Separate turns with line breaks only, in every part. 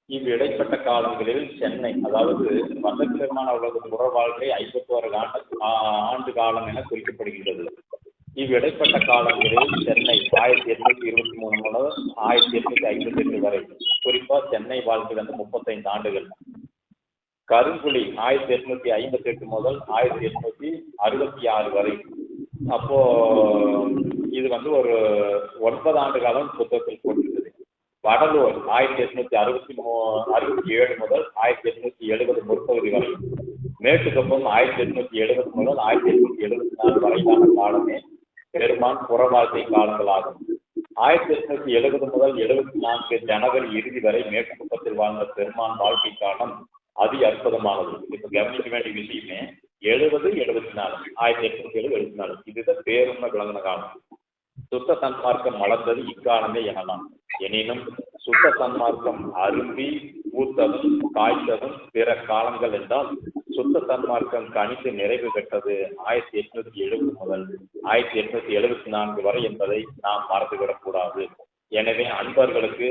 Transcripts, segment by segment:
இவ்விடைப்பட்ட காலங்களில் சென்னை, அதாவது வல்லபெருமான் அவரது புற வாழ்க்கை 51 ஆண்டு காலம் என குறிக்கப்படுகின்றது. இவ்விடைப்பட்ட காலங்களில் சென்னை 1823 முதல் 1858 வரை, குறிப்பா சென்னை வாழ்க்கை 35 ஆண்டுகள். கருங்குழி 1858 முதல் 1866 வரை. அப்போ இது ஒரு 9 ஆண்டு காலம் புத்தகத்தில் போட்டிருந்தது. வடலூர் 1867 முதல் 1870 முற்பகுதி வரை. மேட்டுக்கொப்பம் 1870 முதல் 1874 வரையிலான காலமே பெருமான் புறவாழ்க்கை காலங்களாகும். 1870 முதல் 74 ஜனவரி இறுதி வரை மேட்டுக்குப்பத்தில் வாழ்ந்த பெருமான் வாழ்க்கை காலம் அதி அற்புதமானது. இப்ப கவனிக்க வேண்டிய விஷயமே 74 1874 இதுதான் பேருண்மை விளங்கின காலம். சுத்த சன்மார்க்கம் வளர்ந்தது இக்காலமே எனலாம். எனினும் சுத்த சன்மார்க்கம் அரும்பி பூத்ததும் காய்த்ததும் பிற காலங்கள் என்றால், சுத்த சன்மார்க்கம் கணித்து நிறைவு பெற்றது 1870 முதல் 1874 வரை என்பதை நாம் மறந்துவிடக்கூடாது. எனவே அன்பர்களுக்கு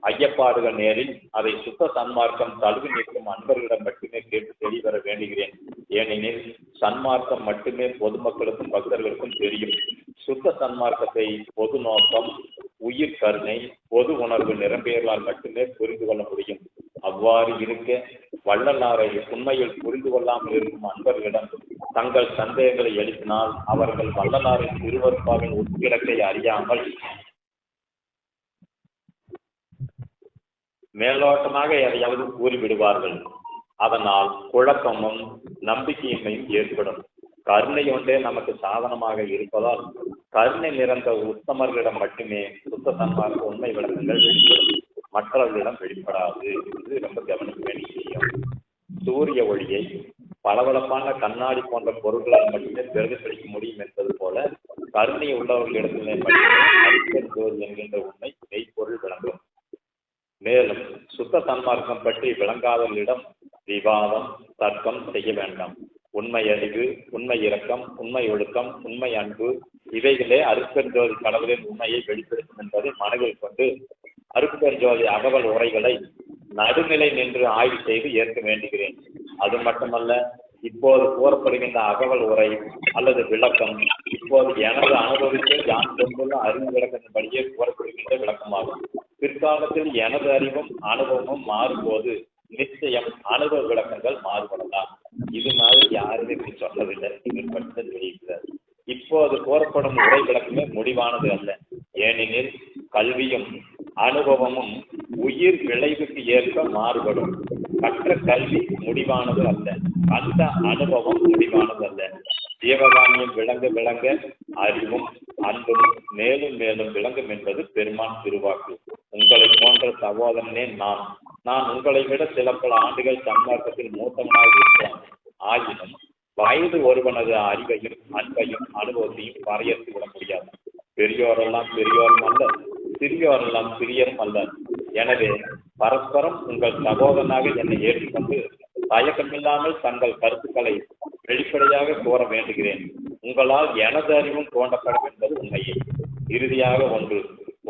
ஐயப்பாடுகள் நேரில் அதை சுத்த சன்மார்க்கம் தழுவி நிற்கும் அன்பர்களிடம் மட்டுமே கேட்டு தெளிவர வேண்டுகிறேன். ஏனெனில் சன்மார்க்கம் மட்டுமே பொதுமக்களுக்கும் பக்தர்களுக்கும் தெரியும். சுத்த சன்மார்க்கத்தை பொது நோக்கம், உயிர் கருணை, பொது உணர்வு நிரம்பியர்களால் மட்டுமே புரிந்து கொள்ள முடியும். அவ்வாறு இருக்க வள்ளலாரை உண்மையில் புரிந்து கொள்ளாமல் இருக்கும் அன்பர்களிடம் தங்கள் சந்தேகங்களை எழுப்பினால் அவர்கள் வள்ளலாரின் திருவருட்பாவின் உட்கிடக்கை அறியாமல் மேலோட்டமாக எதையாவது கூறிவிடுவார்கள். அதனால் குழப்பமும் நம்பிக்கையின்மையும் ஏற்படும். கருணை ஒன்றே நமக்கு சாதனமாக இருப்பதால் கருணை நிறைந்த உத்தமர்களிடம் மட்டுமே சுத்த சன்மார்க்க உண்மை விளக்கங்கள் வெளிப்படும், மற்றவர்களிடம் வெளிப்படாது. இது ரொம்ப கவனிக்க வேண்டிய விஷயம். சூரிய ஒளியை பளபளப்பான கண்ணாடி போன்ற பொருட்களால் மட்டுமே பிரதிபலிக்க முடியும் என்பது போல கருணை உள்ளவர்களிடத்திலே மட்டுமே என்கின்ற உண்மை மெய்ப்பொருள் விளங்கும். மேலும் சுத்த சன்மார்க்கம் பற்றி விளங்காதவர்களிடம் விவாதம், தர்க்கம் செய்ய வேண்டாம். உண்மை அறிவு, உண்மை இரக்கம், உண்மை ஒழுக்கம், உண்மை அன்பு இவைகளே அருட்பெருஞ்சோதி கடவுளின் உண்மையை வெளிப்படுத்தும் என்பதை மனதில் கொண்டு அருட்பெருஞ்சோதி அகவல் உரைகளை நடுநிலை நின்று ஆய்வு செய்து ஏற்க வேண்டுகிறேன். அது மட்டுமல்ல, இப்போது கூறப்படுகின்ற அகவல் உரை அல்லது விளக்கம் இப்போது எனது அனுபவித்து யான் கொண்டுள்ள அறிவு விளக்கத்தின்படியே கூறப்படுகின்ற விளக்கமாகும். பிற்காலத்தில் எனது அறிவும் அனுபவமும் மாறும்போது நிச்சயம் அனுபவ விளக்கங்கள் மாறுபடலாம். இது மாதிரி யாருமே சொன்னதில்லை, இவர் மட்டும் தெரிவிக்கிறார். இப்போது கூறப்படும் உரை விளக்கமே முடிவானது அல்ல. ஏனெனில் கல்வியும் அனுபவமும் உயிர் விளைவுக்கு ஏற்ப மாறுபடும். கற்ற கல்வி முடிவானது அல்ல, அந்த அனுபவம் முடிவானது அல்ல. ஜீவகாமியம் விளங்க விளங்க அறிவும் அன்பும் மேலும் மேலும் விளங்கும் என்பது பெருமான் திருவாக்கு. உங்களை போன்ற சகோதரனே நான் உங்களை விட சில பல ஆண்டுகள் சன்மார்க்கத்தில் மூத்தவனாக இருக்கலாம். ஆயினும் வயது ஒருவனது அறிவையும் அன்பையும் அனுபவத்தையும் வரையறுத்து விட முடியாது. பெரியோரெல்லாம் பெரியோரும் அல்ல, சிறியோரெல்லாம் சிறியரும் அல்ல. எனவே பரஸ்பரம் உங்கள் சகோதரனாக என்னை ஏற்றுக்கொண்டு தயக்கமில்லாமல் தங்கள் கருத்துக்களை வெளிப்படையாக கூற வேண்டுகிறேன். உங்களால் எனது அறிவும் தோண்டப்படும் என்பது உண்மையே. இறுதியாக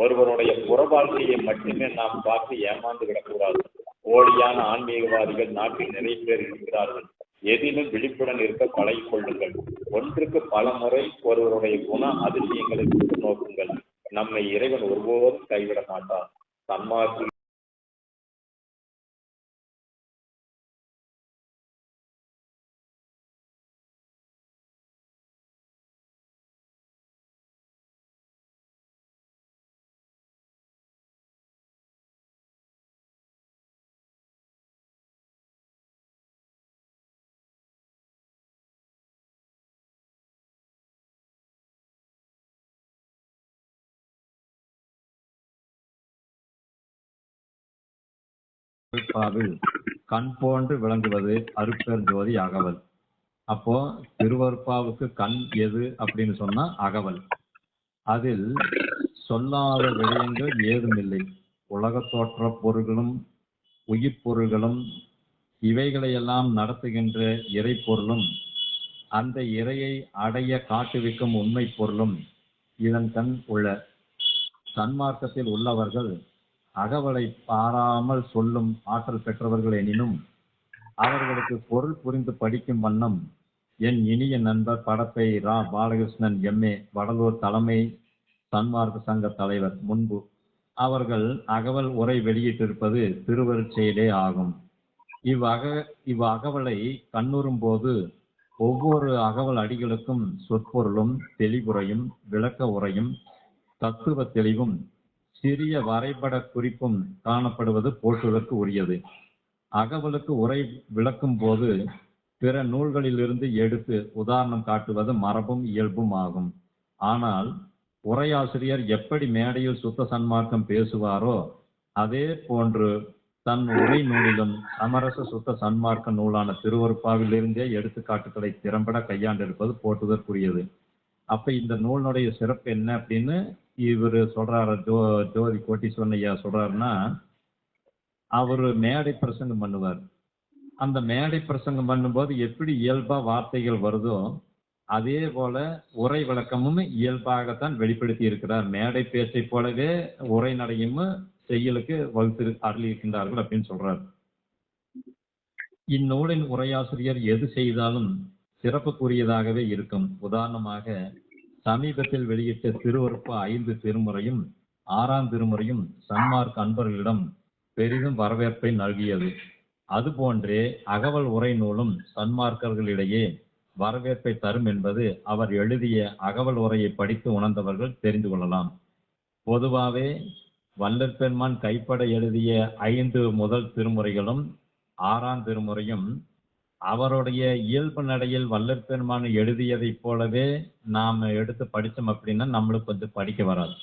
ஒருவருடைய புற வாழ்க்கையை மட்டுமே நாம் பார்த்து ஏமாந்து விடக்கூடாது. போலியான ஆன்மீகவாதிகள் நாட்டில் நிறைய பேர் இருக்கிறார்கள். எதிலும் விழிப்புடன் இருக்க பழகிக் கொள்ளுங்கள். ஒன்றுக்கு பல முறை ஒருவருடைய குண அதிசயங்களை உற்று நோக்குங்கள். நம்மை இறைவன் ஒருபோதும் கைவிட மாட்டார். சன்மார்க்க
கண் போன்று விளங்குவது அருட்பெருஞ்சோதி அகவல். அப்போ திருவருட்பாவுக்கு கண் எது அப்படின்னு சொன்னா அகவல். அதில் சொல்லாத விடயங்கள் ஏதுமில்லை. உலக தோற்ற பொருள்களும் உயிர் பொருள்களும் இவைகளையெல்லாம் நடத்துகின்ற இறை பொருளும் அந்த இறையை அடைய காட்டுவிக்கும் உண்மை பொருளும் இதன் கண் உள்ள. சன்மார்க்கத்தில் உள்ளவர்கள் அகவலை பாராமல் சொல்லும் ஆற்றல் பெற்றவர்கள் எனினும் அவர்களுக்கு பொருள் புரிந்து படிக்கும் வண்ணம் என் இனிய நண்பர் படப்பை ரா பாலகிருஷ்ணன் எம்ஏ வடலூர் தலைமை சன்மார்க்க சங்க தலைவர் முன்பு அவர்கள் அகவல் உரை வெளியிட்டிருப்பது திருவருட்செயலே ஆகும். அகவலை கண்ணுறும் போது ஒவ்வொரு அகவல் அடிகளுக்கும் சொற்பொருளும் தெளிவுரையும் விளக்க உரையும் தத்துவ தெளிவும் சிறிய வரைபட குறிப்பும் காணப்படுவது போற்றுவதற்கு உரியது. அகவலுக்கு உரை விளக்கும் போது பிற நூல்களிலிருந்து எடுத்து உதாரணம் காட்டுவது மரபும் இயல்பும் ஆகும். ஆனால் உரையாசிரியர் எப்படி மேடையில் சுத்த சன்மார்க்கம் பேசுவாரோ அதே போன்று தன் உரை நூலிலும் சமரச சுத்த சன்மார்க்க நூலான திருவருப்பாவிலிருந்தே எடுத்துக்காட்டுகளை திறம்பட கையாண்டிருப்பது போற்றுதற்குரியது. அப்ப இந்த நூலினுடைய சிறப்பு என்ன அப்படின்னு இவர் சொல்றாரு, ஜோதி கோட்டீஸ்வரன் ஐயா சொல்றாருன்னா, அவரு மேடை பிரசங்கம் பண்ணுவார். அந்த மேடை பிரசங்கம் பண்ணும்போது எப்படி இயல்பா வார்த்தைகள் வருதோ அதே போல உரை விளக்கமும் இயல்பாகத்தான் வெளிப்படுத்தி இருக்கிறார். மேடை பேச்சை போலவே உரை நடையும் செய்யலுக்கு வகுத்து அருளியிருக்கின்றார்கள் அப்படின்னு சொல்றார். இந்நூலின் உரையாசிரியர் எது செய்தாலும் சிறப்புக்குரியதாகவே இருக்கும். உதாரணமாக சமீபத்தில் வெளியிட்ட திருவருப்பு 5 திருமுறையும் 6ஆம் திருமுறையும் சன்மார்க்க அன்பர்களிடம் பெரிதும் வரவேற்பை நல்கியது. அதுபோன்றே அகவல் உரை நூலும் சன்மார்க்கர்களிடையே வரவேற்பை தரும் என்பது அவர் எழுதிய அகவல் உரையை படித்து உணர்ந்தவர்கள் தெரிந்து கொள்ளலாம். பொதுவாகவே வல்லற்பெருமான் கைப்பட எழுதிய 5 முதல் திருமுறைகளும் 6ஆம் திருமுறையும் அவருடைய இயல்பு நடையில் வல்லற்பெருமான் எழுதியதைப் போலவே நாம் எடுத்து படித்தோம் அப்படின்னா நம்மளுக்கு கொஞ்சம் படிக்க வராது.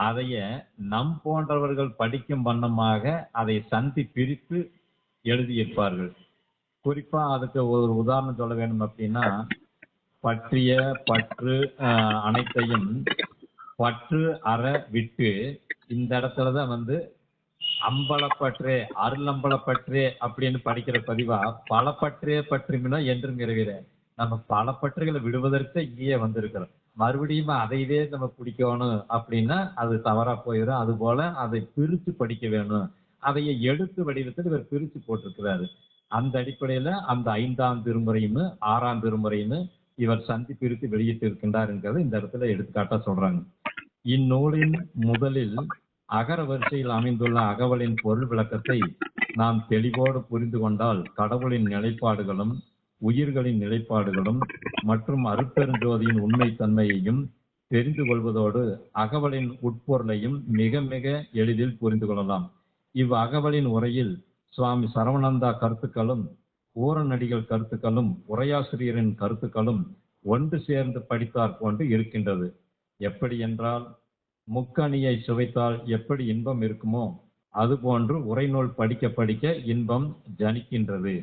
அதைய நம் போன்றவர்கள் படிக்கும் வண்ணமாக அதை சந்தி பிரித்து எழுதியிருப்பார்கள். குறிப்பா அதுக்கு ஒரு உதாரணம் சொல்ல வேண்டும் அப்படின்னா, பற்றிய பற்று அனைத்தையும் பற்று அற விட்டு இந்த இடத்துலதான் அம்பலப்பற்றே அருளம்பலப்பற்றே அப்படின்னு படிக்கிற பதிவா பலப்பற்றே பற்றுமினா என்றும் நிறைவேற. நம்ம பல பற்றுகளை விடுவதற்கு இங்கேயே வந்திருக்கிறோம். மறுபடியும் அதைவே நம்ம பிடிக்கணும் அப்படின்னா அது தவறா போயிடும். அது போல அதை பிரித்து படிக்க வேணும். அதைய எழுத்து வடிவத்தில் இவர் பிரித்து போட்டிருக்கிறாரு. அந்த அடிப்படையில அந்த 5ஆம் திருமுறையும் 6ஆம் திருமுறையும் இவர் சந்தி பிரித்து வெளியிட்டு இருக்கின்றார் என்கிறது இந்த இடத்துல எடுத்துக்காட்டா சொல்றாங்க. இந்நூலின் முதலில் அகர வரிசையில் அமைந்துள்ள அகவலின் பொருள் விளக்கத்தை நாம் தெளிவோடு புரிந்து கொண்டால் கடவுளின் நிலைப்பாடுகளும் உயிர்களின் நிலைப்பாடுகளும் மற்றும் அருட்பெருஞ்சோதியின் உண்மை தன்மையையும் தெரிந்து கொள்வதோடு அகவலின் உட்பொருளையும் மிக மிக எளிதில் புரிந்து கொள்ளலாம். அகவலின் உரையில் சுவாமி சரவணந்தா கருத்துக்களும் ஊரநடிகள் கருத்துக்களும் உரையாசிரியரின் கருத்துக்களும் ஒன்று சேர்ந்து படித்தார் போன்று இருக்கின்றது. எப்படி என்றால், முக்கணியை சுவைத்தால் எப்படி இன்பம் இருக்குமோ அதுபோன்று உரைநூல் படிக்க படிக்க இன்பம் ஜனிக்கின்றது.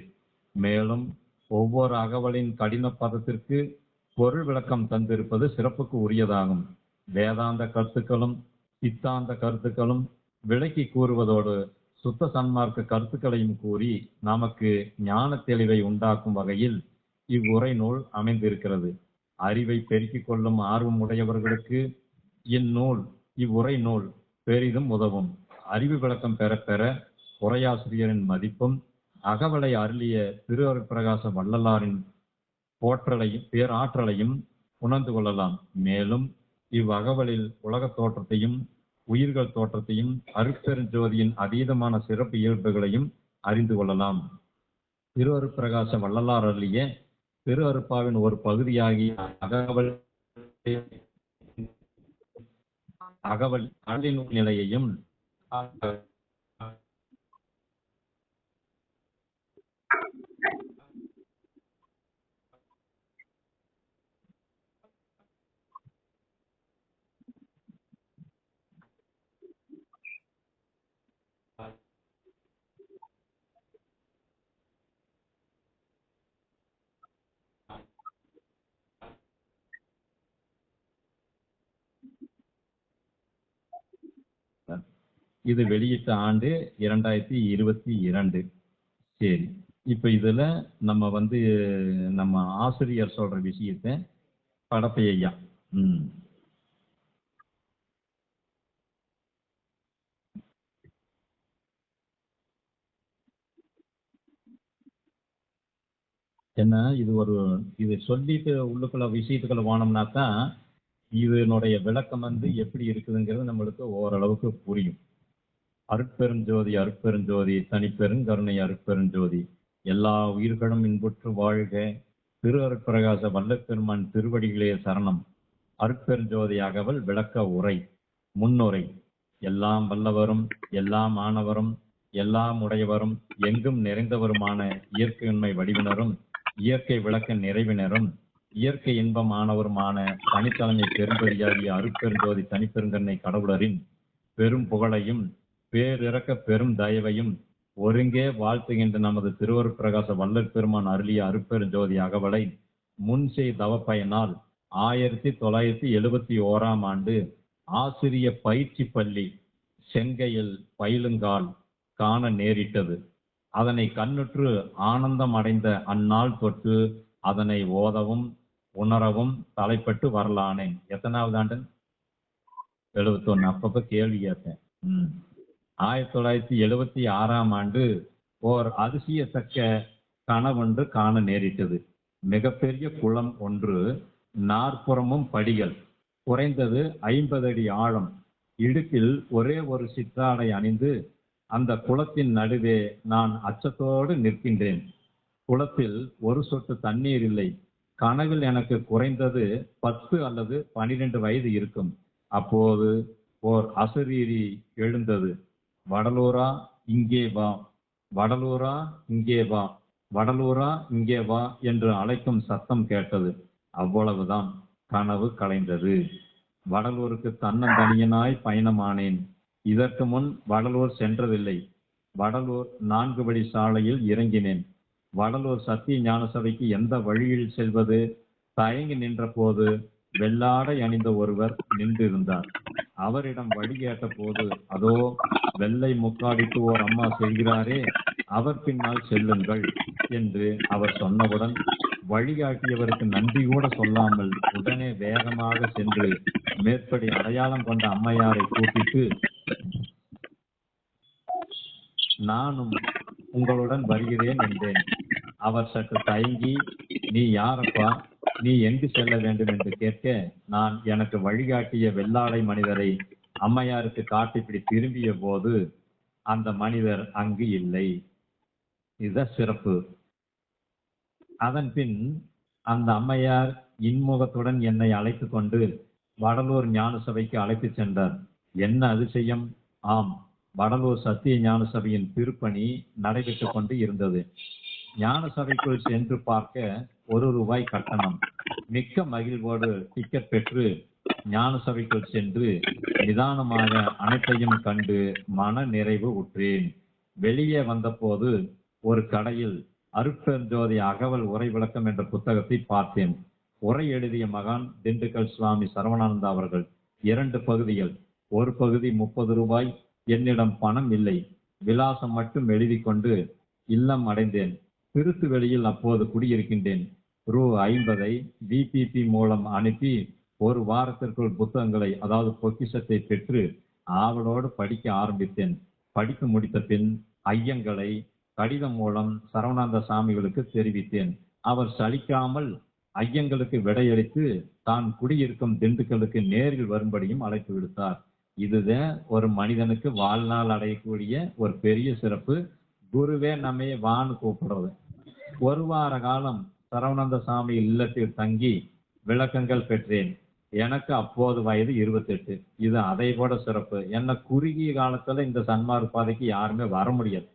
மேலும் ஒவ்வொரு அகவலின் கடின பதத்திற்கு பொருள் விளக்கம் தந்திருப்பது சிறப்புக்கு உரியதாகும். வேதாந்த கருத்துக்களும் சித்தாந்த கருத்துக்களும் விளக்கி கூறுவதோடு சுத்த சன்மார்க்க கருத்துக்களையும் கூறி நமக்கு ஞான தெளிவை உண்டாக்கும் வகையில் இவ்வுரை நூல் அமைந்திருக்கிறது. அறிவை பெருக்கிக் கொள்ளும் ஆர்வம் உடையவர்களுக்கு இவ்வுரை நூல் பெரிதும் உதவும். அறிவு விளக்கம் பெற பெற உரையாசிரியரின் மதிப்பும் அகவலை அருளிய திருவருட்பிரகாச வள்ளலாரின் பேராற்றலையும் உணர்ந்து கொள்ளலாம். மேலும் அகவலில் உலக தோற்றத்தையும் உயிர்கள் தோற்றத்தையும் அருட்பெருஞ்சோதியின் அதீதமான சிறப்பு இயல்புகளையும் அறிந்து கொள்ளலாம். திருவருட்பிரகாச வள்ளலார் அருளிய திருவருட்பாவின் ஒரு பகுதியாகிய அகவல் அருளின் நிலையையும் இது வெளியிட்ட ஆண்டு 2022. சரி, இப்ப இதுல நம்ம நம்ம ஆசிரியர் சொல்ற விஷயத்தை படப்பை ஐயா ஏன்னா இது சொல்லிட்டு உள்ளுக்குள்ள விஷயத்துக்குள்ள போனோம்னா தான் இதனுடைய விளக்கம் எப்படி இருக்குதுங்கிறது நம்மளுக்கு ஓரளவுக்கு புரியும். அருட்பெருஞ்சோதி அருட்பெருஞ்சோதி தனிப்பெருங்கருணை அருட்பெருஞ்சோதி எல்லா உயிர்களும் இன்புற்று வாழ்க. திரு அருட்பிரகாச வல்லப்பெருமான் திருவடிகளே சரணம். அருட்பெருஞ்சோதி அகவல் விளக்க உரை. முன்னுரை. எல்லாம் வல்லவரும் எல்லாம் ஆனவரும் எல்லாம் உடையவரும் எங்கும் நிறைந்தவருமான இயற்கையுண்மை வடிவினரும் இயற்கை விளக்க நிறைவினரும் இயற்கை இன்பம் ஆனவருமான தனித்தலைமை பெரும்பதியாகிய அருட்பெருஞ்சோதி தனிப்பெருங்கருணை கடவுளரின் பெரும் புகழையும் பேரிறக்க பெரும் தயவையும் ஒருங்கே வாழ்த்துகின்ற நமது திருவருட்பிரகாச வல்லற் பெருமான் அருளிய அருட்பெருஞ்சோதி அகவலை முன்செய் தவப்பயனால் 1971 ஆண்டு ஆசிரிய பயிற்சி பள்ளி செங்கையில் பயிலுங்கால் காண நேரிட்டது. அதனை கண்ணுற்று ஆனந்தம் அடைந்த அந்நாள் தொட்டு அதனை ஓதவும் உணரவும் தலைப்பட்டு வரலானேன். எத்தனாவது ஆண்டு? 71. அப்பப்ப கேள்வி கேட்டேன். 1976 ஆண்டு ஓர் அதிசயத்தக்க கனவொன்று காண நேரிட்டது. மிகப்பெரிய குளம் ஒன்று, 4புறமும் படிகள், குறைந்தது 50 அடி ஆழம். இடுப்பில் ஒரே ஒரு சிற்றாடை அணிந்து அந்த குளத்தின் நடுவே நான் அச்சத்தோடு நிற்கின்றேன். குளத்தில் ஒரு சொட்டு தண்ணீர் இல்லை. கனவில் எனக்கு குறைந்தது 10 அல்லது 12 வயது இருக்கும். அப்போது ஓர் அசரீரி எழுந்தது. வடலூரா இங்கே வா, வடலூரா இங்கே வா, வடலூரா இங்கே வா என்று அழைக்கும் சத்தம் கேட்டது. அவ்வளவுதான், கனவு கலைந்தது. வடலூருக்கு தன்னந்தனியனாய் பயணமானேன். இதற்கு முன் வடலூர் சென்றதில்லை. வடலூர் 4 வழி சாலையில் இறங்கினேன். வடலூர் சத்திய ஞான சபைக்கு எந்த வழியில் செல்வது தயங்கி நின்ற போது வெள்ளாடை அணிந்த ஒருவர் நின்றிருந்தார். அவரிடம் வழி கேட்ட போது, அதோ வெள்ளை முக்காடிட்டு ஓர் அம்மா செல்கிறாரே, அவர் பின்னால் செல்லுங்கள் என்று அவர் சொன்னவுடன் வழிகாட்டியவருக்கு நன்றி கூட சொல்லாமல் உடனே வேகமாக சென்று மேற்படி அடையாளம் கொண்ட அம்மையாரை கூப்பிட்டு, நானும் உங்களுடன் வருகிறேன் என்றேன். அவர் சற்று தயங்கி, நீ யாரப்பா, நீ எங்கு செல்ல வேண்டும் என்று கேட்க, நான் எனக்கு வழிகாட்டிய வெள்ளாடை மனிதரை அம்மையாருக்கு காட்டிப்பிடி திரும்பிய போது அந்த மனிதர் அங்கு இல்லை. இதுதான் சிறப்பு. அதன் பின் அந்த அம்மையார் இன்முகத்துடன் என்னை அழைத்து கொண்டு வடலூர் ஞான சபைக்கு அழைத்து சென்றார். என்ன அதிசயம்! ஆம், வடலூர் சத்திய ஞான சபையின் திருப்பணி நடைபெற்றுக் கொண்டு இருந்தது. ஞான சபைக்குள் சென்று பார்க்க ₹1 கட்டணம். மிக்க மகிழ்வோடு டிக்கெட் பெற்று ஞான சபைக்குள் சென்று நிதானமாக அனைத்தையும் கண்டு மன நிறைவு உற்றேன். வெளியே வந்தபோது ஒரு கடையில் அருட்பெருஞ்சோதி அகவல் உரை விளக்கம் என்ற புத்தகத்தை பார்த்தேன். உரை எழுதிய மகான் திண்டுக்கல் சுவாமி சரவணானந்தா அவர்கள். 2 பகுதிகள். ஒரு பகுதி ₹30. என்னிடம் பணம் இல்லை. விலாசம் மட்டும் எழுதி கொண்டு இல்லம் அடைந்தேன். திருத்துவெளியில் அப்போது குடியிருக்கின்றேன். ₹50 விபிபி மூலம் அனுப்பி 1 வாரத்திற்குள் புத்தகங்களை, அதாவது பொக்கிஷத்தை பெற்று ஆவலோடு படிக்க ஆரம்பித்தேன். படித்து முடித்த பின் ஐயங்களை கடிதம் மூலம் சரவணானந்த சாமிகளுக்கு தெரிவித்தேன். அவர் சலிக்காமல் ஐயங்களுக்கு விடையளித்து தான் குடியிருக்கும் திண்டுக்கலுக்கு நேரில் வரும்படியும் அழைப்பு விடுத்தார். இதுதான் ஒரு மனிதனுக்கு வாழ்நாள் அடையக்கூடிய ஒரு பெரிய சிறப்பு. குருவே நம்மை வான்னு கூப்பிடுறது. 1 வார காலம் சரவணானந்த சாமி இல்லத்தில் தங்கி விளக்கங்கள் பெற்றேன். எனக்கு அப்போது வயது 28. இது அதை விட சிறப்பு. என்ன குறுகிய காலத்துல இந்த சன்மார்க்க பாதைக்கு யாருமே வர முடியாது.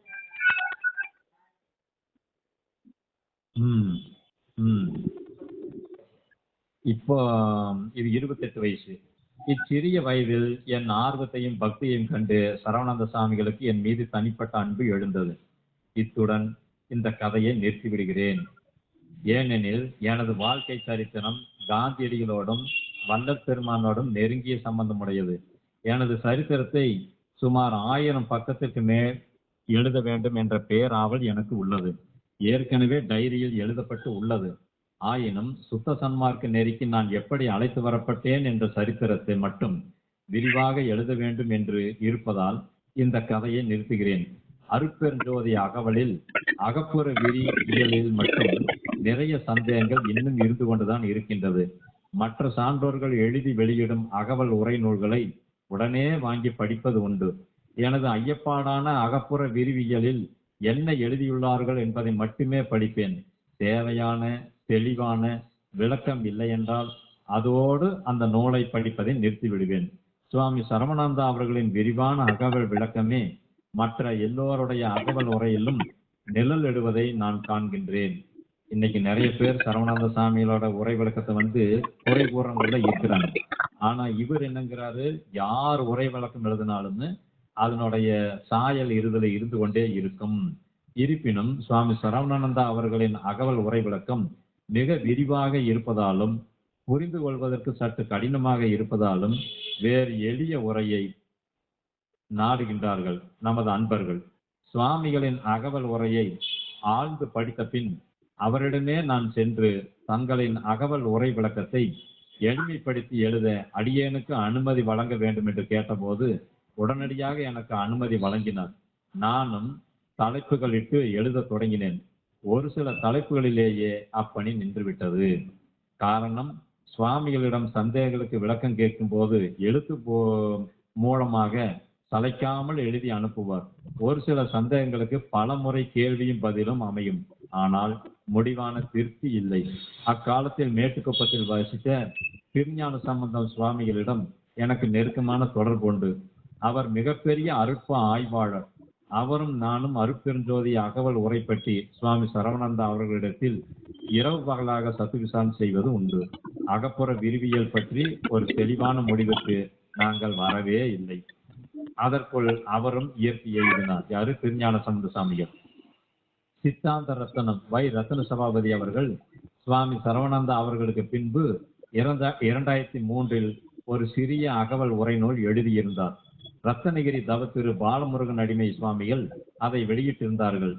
இப்போ இது 28 வயசு. இச்சிறிய வயதில் என் ஆர்வத்தையும் பக்தியையும் கண்டு சரவணானந்த சாமிகளுக்கு என் மீது தனிப்பட்ட அன்பு எழுந்தது. இத்துடன் இந்த கதையை நிறுத்திவிடுகிறேன். ஏனெனில் எனது வாழ்க்கை சரித்திரம் காந்தியடிகளோடும் வல்லற் பெருமானோடும் நெருங்கிய சம்பந்தமுடையது. எனது சரித்திரத்தை சுமார் 1000 பக்கத்திற்கு மேல் எழுத வேண்டும் என்ற பேராவல் எனக்கு உள்ளது. ஏற்கனவே டைரியில் எழுதப்பட்டு உள்ளது. ஆயினும் சுத்த சன்மார்க்க நெறிக்கு நான் எப்படி அழைத்து வரப்பட்டேன் என்ற சரித்திரத்தை மட்டும் விரிவாக எழுத வேண்டும் என்று இருப்பதால் இந்த கதையை நிறுத்துகிறேன். அருட்பெருஞ்சோதி அகவலில் அகப்புற விரி இயலில் மட்டும் நிறைய சந்தேகங்கள் இன்னும் இருந்து கொண்டுதான் இருக்கின்றது. மற்ற சான்றோர்கள் எழுதி வெளியிடும் அகவல் உரை நூல்களை உடனே வாங்கி படிப்பது உண்டு. எனது ஐயப்பாடான அகப்புற விரிவியலில் என்ன எழுதியுள்ளார்கள் என்பதை மட்டுமே படிப்பேன். தேவையான தெளிவான விளக்கம் இல்லை என்றால் அதோடு அந்த நூலை படிப்பதை நிறுத்திவிடுவேன். சுவாமி சரவணானந்தா அவர்களின் விரிவான அகவல் விளக்கமே மற்ற எல்லோருடைய அகவல் உரையிலும் நிழல் இடுவதை நான் காண்கின்றேன். இன்னைக்கு நிறைய பேர் சரவணானந்த சாமிகளோட உரை விளக்கத்தை குறை கூறவங்கள இருக்கிறாங்க. ஆனா இவர் என்னங்கிறாரு, யார் உரை விளக்கம் எழுதினாலும் அதனுடைய சாயல் இருதலை இருந்து கொண்டே இருக்கும். இருப்பினும் சுவாமி சரவணானந்தா அவர்களின் அகவல் உரை விளக்கம் மிக விரிவாக இருப்பதாலும் புரிந்து கொள்வதற்கு சற்று கடினமாக இருப்பதாலும் வேறு எளிய உரையை நாடுகின்றார்கள் நமது அன்பர்கள். சுவாமிகளின் அகவல் உரையை ஆழ்ந்து படித்த பின் அவரிடமே நான் சென்று தங்களின் அகவல் உரை விளக்கத்தை எளிமைப்படுத்தி எழுத அடியேனுக்கு அனுமதி வழங்க வேண்டும் என்று கேட்டபோது உடனடியாக எனக்கு அனுமதி வழங்கினார். நானும் தலைப்புகளிட்டு எழுத தொடங்கினேன். ஒரு சில தலைப்புகளிலேயே அப்பணி நின்றுவிட்டது. காரணம், சுவாமிகளிடம் சந்தேகங்களுக்கு விளக்கம் கேட்கும் போது எழுத்து மூலமாக சளைக்காமல் எழுதி அனுப்புவார். ஒரு சில சந்தேகங்களுக்கு பல முறை கேள்வியும் பதிலும் அமையும். ஆனால் முடிவான திருப்தி இல்லை. அக்காலத்தில் மேட்டுக்குப்பத்தில் வசித்த திருஞான சம்பந்தம் சுவாமிகளிடம் எனக்கு நெருக்கமான தொடர்பு உண்டு. அவர் மிகப்பெரிய அருட்ப ஆய்வாளர். அவரும் நானும் அருட்பெருஞ்சோதி அகவல் உரை பற்றி சுவாமி சரவணானந்தா அவர்களிடத்தில் இரவு பகலாக சத்துவிசாரம் செய்வது உண்டு. அகப்புற விரிவியல் பற்றி ஒரு தெளிவான முடிவுக்கு நாங்கள் வரவே இல்லை. அதற்குள் அவரும் இயற்கை எழுதினார். யாரு? திருஞான சம்பந்த சாமிகள். சித்தாந்த ரத்தனம் ரத்தன சபாபதி அவர்கள் சுவாமி சரவணானந்தா அவர்களுக்கு பின்பு 2003 ஒரு சிறிய அகவல் உரை நூல் எழுதியிருந்தார். ரத்தனகிரி தவத்திரு பாலமுருகன் அடிமை சுவாமிகள் அதை வெளியிட்டிருந்தார்கள்.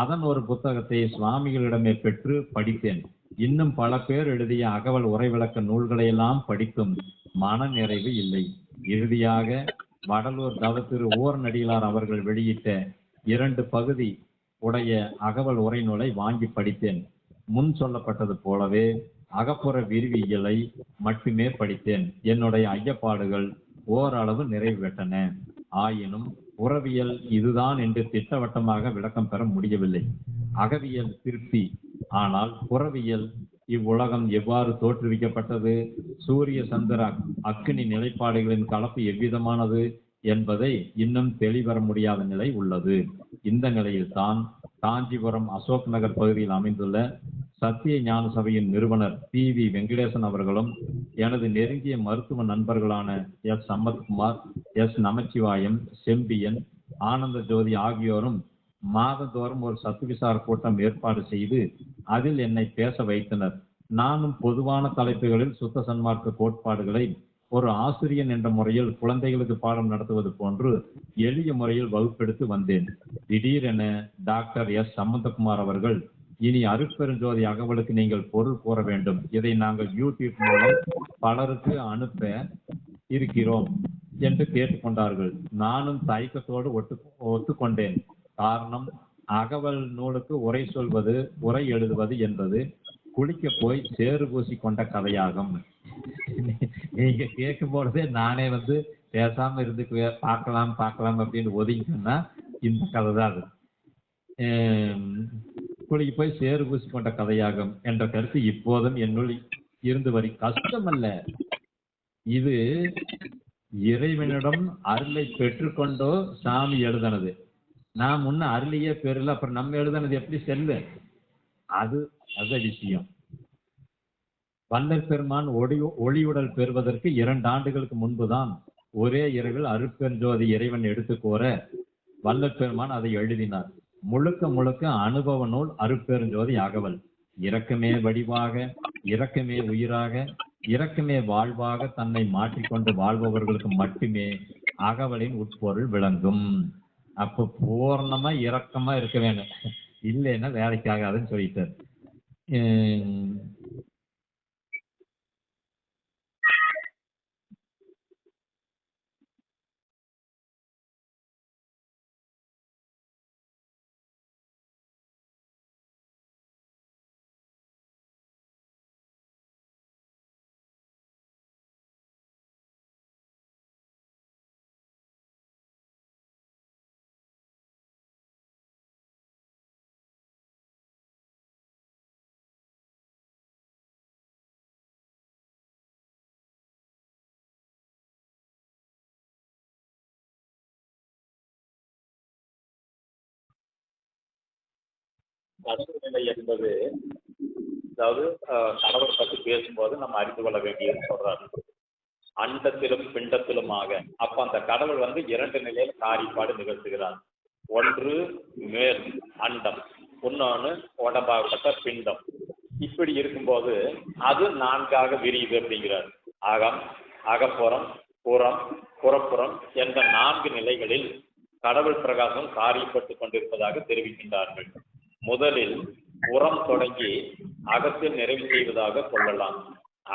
அதன் ஒரு புத்தகத்தை சுவாமிகளிடமே பெற்று படித்தேன். இன்னும் பல பேர் எழுதிய அகவல் உரை விளக்க நூல்களையெல்லாம் படித்தும் மன நிறைவு இல்லை. இறுதியாக வடலூர் தவத்திரு நடிகளார் அவர்கள் வெளியிட்ட 2 பகுதி உடைய அகவல் உரை நூலை வாங்கி படித்தேன். முன் சொல்லப்பட்டது போலவே அகப்புற விரிவியலை மட்டுமே படித்தேன். என்னுடைய ஐயப்பாடுகள் ஓரளவு நிறைவு பெற்றன. ஆயினும் உறவியல் இதுதான் என்று திட்டவட்டமாக விளக்கம் பெற முடியவில்லை. அகவியல் திருப்தி. ஆனால் புறவியல் இவ்வுலகம் எவ்வாறு தோற்றுவிக்கப்பட்டது, சூரிய சந்திர அக்கினி நிலைப்பாடுகளின் கலப்பு எவ்விதமானது என்பதை இன்னும் தெளிவர முடியாத நிலை உள்ளது. இந்த நிலையில் தான் காஞ்சிபுரம் அசோக் நகர் பகுதியில் அமைந்துள்ள சத்திய ஞான சபையின் நிறுவனர் PV வெங்கடேசன் அவர்களும் எனது நெருங்கிய மருத்துவ நண்பர்களான S சம்பத்குமார், S நமச்சிவாயம், செம்பியன், ஆனந்த ஜோதி ஆகியோரும் மாதந்தோறும் ஒரு சத்துவிசார கூட்டம் ஏற்பாடு செய்து அதில் என்னை பேச வைத்தனர். நானும் பொதுவான தலைப்புகளில் சுத்த சன்மார்க்க கோட்பாடுகளை ஒரு ஆசிரியன் என்ற முறையில் குழந்தைகளுக்கு பாடம் நடத்துவது போன்று எளிய முறையில் வகுப்பெடுத்து வந்தேன். திடீரென டாக்டர் S சம்பந்தகுமார் அவர்கள், இனி அருட்பெருஞ்சோதி அகவலுக்கு நீங்கள் பொருள் கூற வேண்டும். இதை நாங்கள் யூடியூப் மூலம் பலருக்கு அனுப்ப இருக்கிறோம் என்று கேட்டுக்கொண்டார்கள். நானும் தயக்கத்தோடு ஒத்துக்கொண்டேன். காரணம், அகவல் நூலுக்கு உரை சொல்வது, உரை எழுதுவது என்பது குளிக்க போய் சேறு பூசி கொண்ட கதையாகும். நீங்க கேட்கும் பொழுதே நானே பேசாம இருந்து பார்க்கலாம் அப்படின்னு ஒதுங்கினா இந்த கதை தான் அது. குளிக்க போய் சேறு பூசி கொண்ட கதையாகும் என்ற கருத்து இப்போதும் என்னுள் இருந்து கஷ்டமல்ல. இது இறைவனிடம் அருளை பெற்றுக்கொண்டோ சாமி எழுதினது. நான் முன்ன அருளையே பெறல, அப்புறம் நம்ம எழுதினது எப்படி செல்ல? அது விஷயம். வல்லற் பெருமான் ஒளியுடல் பெறுவதற்கு 2 ஆண்டுகளுக்கு முன்புதான் ஒரே இரவில் அருட்பெருஞ்சோதி இறைவன் எடுத்து கோர வல்லற் பெருமான் அதை எழுதினார். முழுக்க அனுபவ நூல் அருட்பெருஞ்சோதி அகவல். இரக்கமே வடிவாக, இரக்கமே உயிராக, இரக்கமே வாழ்வாக தன்னை மாற்றிக்கொண்டு வாழ்பவர்களுக்கு மட்டுமே அகவலின் உட்பொருள் விளங்கும். அப்ப பூர்ணமா இரக்கமா இருக்க வேணும், இல்லைன்னா வேலைக்கு ஆகாதுன்னு சொல்லிட்டார்.
கடவுள் நிலை என்பது, அதாவது கடவுளை பற்றி பேசும்போது நம்ம அறிந்து கொள்ள வேண்டியது சொல்றாரு. அண்டத்திலும் பிண்டத்திலுமாக. அப்ப அந்த கடவுள் வந்து 2 நிலையில் காரியப்பாடு நிகழ்த்துகிறார். ஒன்று மேல் அண்டம், இன்னொன்று உடம்பாகப்பட்ட பிண்டம். இப்படி இருக்கும்போது அது 4ஆக விரியுது அப்படிங்கிறார். அகம், அகப்புறம், புறம், புறப்புறம் என்ற 4 நிலைகளில் கடவுள் பிரகாசம் காரியப்பட்டு கொண்டிருப்பதாக தெரிவிக்கின்றார்கள். முதலில் புறம் தொடங்கி அகத்தில் நிறைவு செய்வதாக கொள்ளலாம்.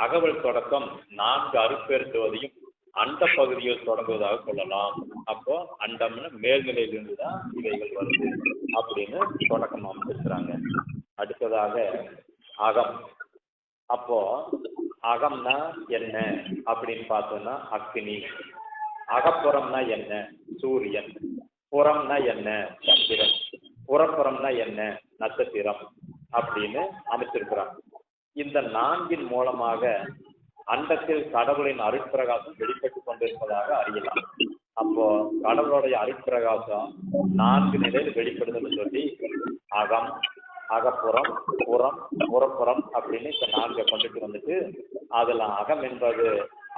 அகவல் தொடக்கம் 4 அருட்பெருஞ்சுவதையும் அண்ட பகுதியில் தொடங்குவதாக கொள்ளலாம். அப்போ அண்டம்னு மேல்நிலையிலிருந்து தான் இவைகள் வருது அப்படின்னு தொடக்கம் அமைச்சிருக்கிறாங்க. அடுத்ததாக அகம். அப்போ அகம்னா என்ன அப்படின்னு பார்த்தோம்னா அக்னி. அகப்புறம்னா என்ன? சூரியன். புறம்னா என்ன? சந்திரன். புறப்புறம்னா என்ன? நட்சத்திரம் அப்படின்னு அமைச்சிருக்கிறாங்க. இந்த 4 மூலமாக அண்டத்தில் கடவுளின் அருட்பிரகாசம் வெளிப்பட்டு கொண்டிருப்பதாக அறியலாம். அப்போ கடவுளுடைய அருட்பிரகாசம் 4 நிலையில் வெளிப்படுதுன்னு சொல்லி அகம், அகப்புறம், புறம், புறப்புறம் அப்படின்னு இந்த 4 கொண்டுட்டு வந்துட்டு அதுல அகம் என்பது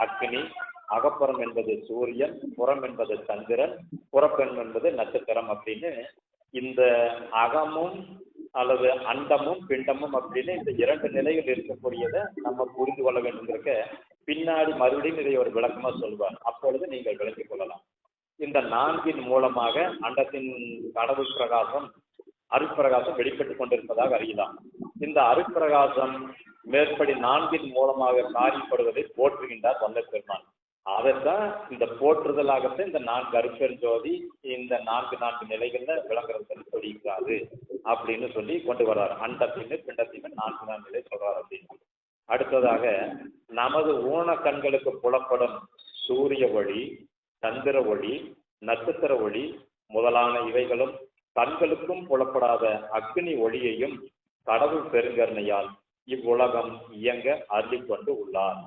அக்னி, அகப்புறம் என்பது சூரியன், புறம் என்பது சந்திரன், புறப்பெண் என்பது நட்சத்திரம் அப்படின்னு இந்த அகமும் அல்லது அண்டமும் பிண்டமும் அப்படின்னு இந்த 2 நிலைகள் இருக்கக்கூடியதை நம்ம புரிந்து கொள்ள வேண்டும்ங்கிறக்க பின்னாடி மறுபடியும் இதை ஒரு விளக்கமா சொல்வார். அப்பொழுது நீங்கள் விளங்கிக் கொள்ளலாம். இந்த 4 மூலமாக அண்டத்தின் கடவுள் பிரகாசம் அருட்பிரகாசம் வெளிப்பட்டு கொண்டிருப்பதாக அறியலாம். இந்த அருட்பிரகாசம் மேற்படி 4 மூலமாக காரியப்படுவதை போற்றுகின்றார் வல்ல பெருமான். அதைத்தான் இந்த போற்றுதலாகத்தான் இந்த 4 அருட்பெருஞ்சோதி இந்த 4 நிலைகள்ல விளங்குறது சொல்லியிருக்காரு அப்படின்னு சொல்லி கொண்டு வர்றாரு. அண்டத்தின் பிண்டத்தின் 4 நிலை சொல்றாரு அப்படின்னு. அடுத்ததாக நமது ஊன கண்களுக்கு புலப்படும் சூரிய ஒளி, சந்திர ஒளி, நட்சத்திர ஒளி முதலான இவைகளும் கண்களுக்கும் புலப்படாத அக்னி ஒளியையும் கடவுள் பெருங்கருணையால் இவ்வுலகம் இயங்க அருளிக் கொண்டு உள்ளார்.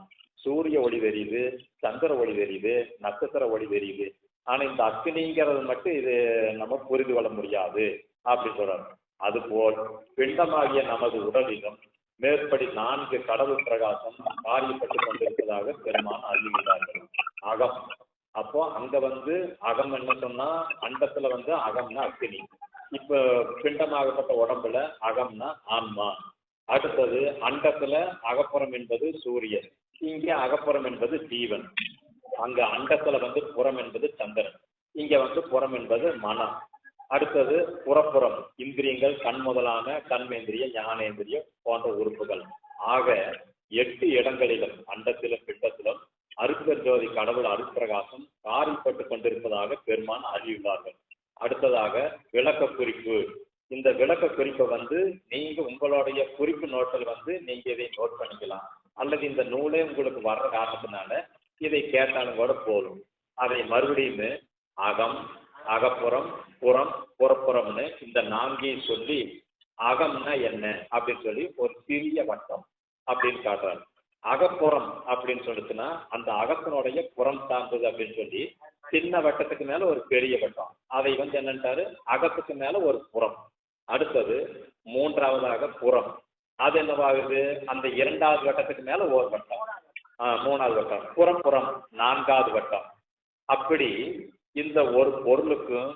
சூரிய ஒளி தெரியுது, சந்திர ஒளி தெரியுது, நட்சத்திர ஒளி தெரியுது. ஆனா இந்த அக்னிங்கிறது மட்டும் இது நம்ம புரிந்து கொள்ள முடியாது அப்படி சொல்றாரு. அதுபோல் பிண்டமாகிய நமது உடலிலும் மேற்படி 4 கடவுள் பிரகாசம் காரியப்பட்டு கொண்டிருப்பதாக பெருமான் அறிவிக்கிறார்கள். அகம். அப்போ அங்க வந்து அகம் என்ன சொன்னா அண்டத்துல வந்து அகம்னா அக்னி. இப்ப பிண்டமாகப்பட்ட உடம்புல அகம்னா ஆன்மா. அடுத்தது அண்டத்துல அகப்புறம் என்பது சூரியன், இங்கே அகப்புறம் என்பது ஜீவன். அங்க அண்டத்துல வந்து புறம் என்பது சந்திரன், இங்க வந்து புறம் என்பது மனம். அடுத்தது புறப்புறம் இந்திரியங்கள், கண் முதலான கண்மேந்திரிய, ஞானேந்திரியம் போன்ற உறுப்புகள். ஆக 8 இடங்களிலும் அண்டத்திலும் பிண்டத்திலும் அருட்பெருஞ்சோதி கடவுள் அருட்பிரகாசம் காரியப்பட்டு கொண்டிருப்பதாக பெருமான் அறிவித்தார்கள். அடுத்ததாக விளக்க குறிப்பு. இந்த விளக்க குறிப்பை வந்து நீங்க உங்களுடைய குறிப்பு நோட்டில் வந்து நீங்க இதை நோட் பண்ணிக்கலாம். அல்லது இந்த நூலே உங்களுக்கு வர்ற காரணத்தினால இதை கேட்டாலும் கூட போதும். அதை மறுபடியும் அகம், அகப்புறம், புறம், புறப்புறம்னு இந்த 4 சொல்லி அகம்னா என்ன அப்படின்னு சொல்லி ஒரு சிறிய வட்டம் அப்படின்னு காட்டுறாரு. அகப்புறம் அப்படின்னு சொல்லிச்சுன்னா அந்த அகத்தினுடைய புறம் சார்ந்தது அப்படின்னு சொல்லி சின்ன வட்டத்துக்கு மேல ஒரு பெரிய வட்டம், அதை வந்து என்னன்றாரு அகத்துக்கு மேல ஒரு புறம். அடுத்தது 3ஆவதாக புறம். அது என்னவாகுது அந்த 2வது வட்டத்துக்கு மேல ஒரு வட்டம், 3வது வட்டம். புறம் 4வது வட்டம். அப்படி இந்த ஒரு பொருளுக்கும்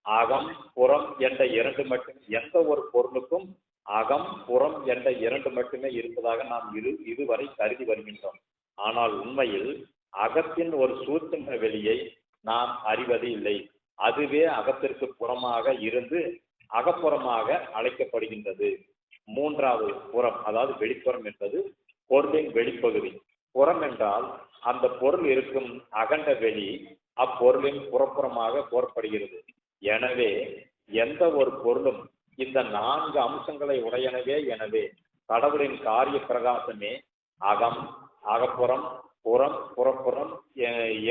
அகம் புறம் என்ற 2 மட்டும், எந்த ஒரு பொருளுக்கும் அகம் புறம் என்ற 2 மட்டுமே இருப்பதாக நாம் இதுவரை கருதி வருகின்றோம். ஆனால் உண்மையில் அகத்தின் ஒரு சூட்சும வெளியை நாம் அறிவது இல்லை. அதுவே அகத்திற்கு புறமாக இருந்து அகப்புறமாக அழைக்கப்படுகின்றது. 3வது புறம், அதாவது வெளிப்புறம் என்பது பொருளின் வெளிப்பகுதி. புறம் என்றால் அந்த பொருள் இருக்கும் அகண்ட வெளி அப்பொருளின் புறப்புறமாக கோரப்படுகிறது. எனவே எந்த ஒரு பொருளும் இந்த 4 அம்சங்களை உடையனவே. எனவே கடவுளின் காரிய பிரகாசமே அகம், அகப்புறம், புறம், புறப்புறம்